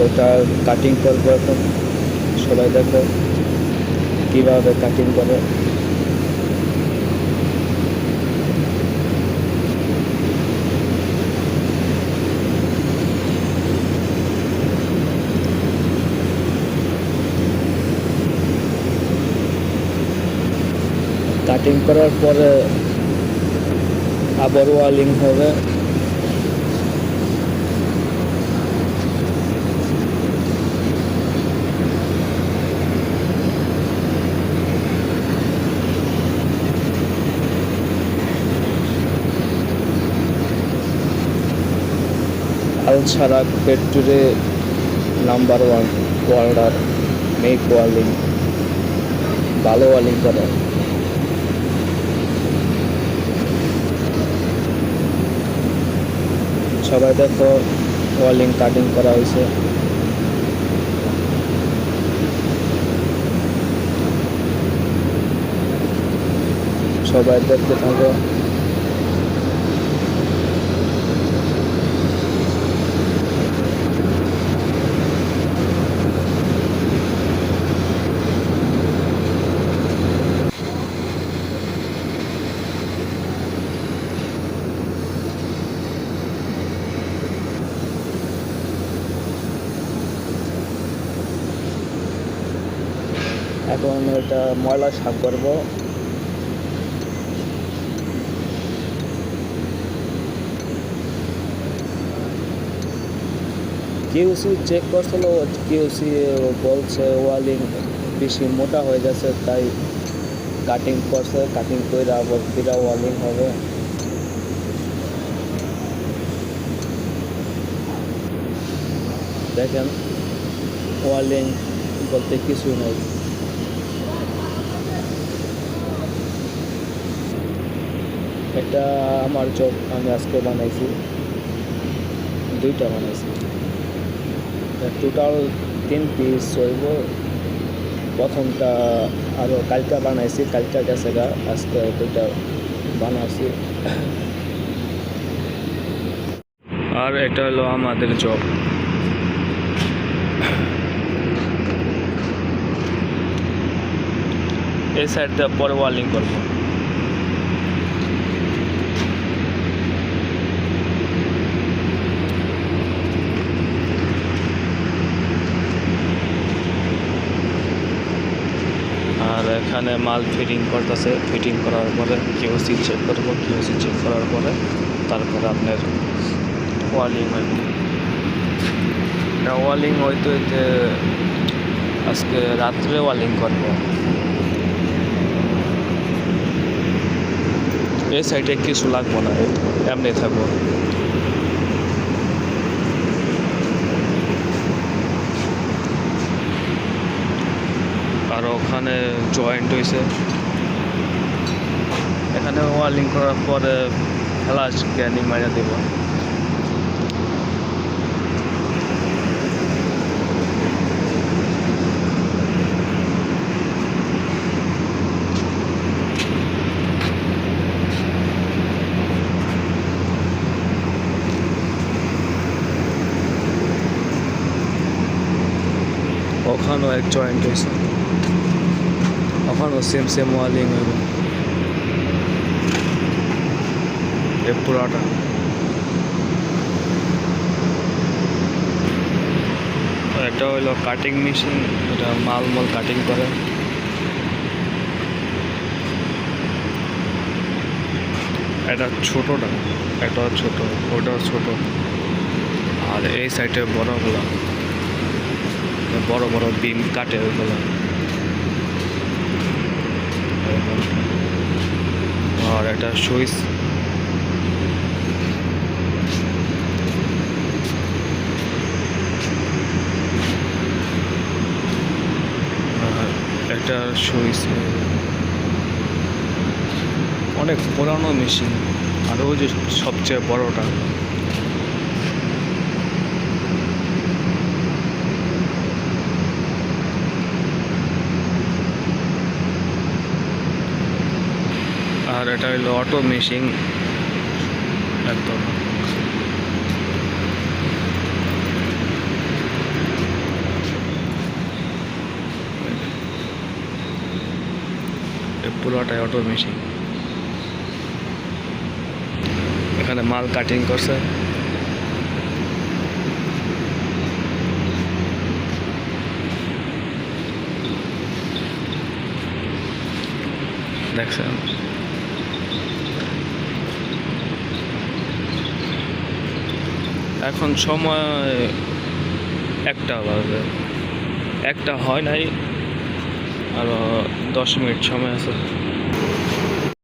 ওটা কাটিং করবো এখন। সবাই দেখো কিভাবে কাটিং করে। কাটিং করার পরে আবার ওয়ালিং হবে। আলছাড়া ফ্যাক্টরি নাম্বার 1 ওয়ার্ল্ডার মেক ওয়ালিং, ভালো ওয়ালিং করে। সবাই দেখো ওয়ালিং কাটিং করা হয়েছে। সবাই দেখতে থাকো। এখন এটা ময়লা সাফ করবো। কিউসি চেক করছিল, কিউসি বলছে ওয়ালিং বেশি মোটা হয়ে গেছে, তাই কাটিং করছে। কাটিং করে আবার ফিরা ওয়ালিং হবে। দেখেন ওয়ালিং বলতে কিছুই নাই। এটা আমার জব, আমি আজকে বানাইছি, 2টা বানাইছি। টোটাল 3 পিস চলব। প্রথমটা আরও কালকা বানাইছি, কালকা গেছে গা, আজকে 2টা বানাইছি। আর এটা হলো আমাদের জব। এই সাইডটা পরে ওয়ালিং করবো। আর এখানে মাল ফিটিং করতেছে। ফিটিং করার পরে কিউসি চেক করবো। কিউসি চেক করার পরে তারপরে আপনার ওয়ালিং হইব। ওয়ালিং হইতে হইতে আজকে রাত্রে ওয়ালিং করব। এই সাইডে কিছু লাগবো না, এমনি থাকবো। আর ওখানে জয়েন্ট হয়েছে। এখানে ওয়ালিং করার পরে ফ্লাশ গ্যানিং মারা দেব। ওখানেও এক জয়েন্ট হয়েছে, ওখানেও সেম ওয়ালিং হইব। এই পুরাটা এটা হইলো কাটিং মেশিন, এটা মাল কাটিং করে। এটা ছোটটা, এটা ছোট, ওটাও ছোট। আর এই সাইডে বড়গুলো, বড় বড় বিম কাটে ওইগুলো। আর একটা সুইচ, একটা সুইচ। অনেক পুরানো মেশিন। আর ওই যে সবচেয়ে বড়টা, আর এটা হলো অটো মেশিন একদম। পুরোটাই অটো মেশিন। এখানে মাল কাটিং করছে। দেখছেন, এখন সময় 1টা বাজে, 1টা হয় নাই, আরো 10 মিনিট সময় আছে।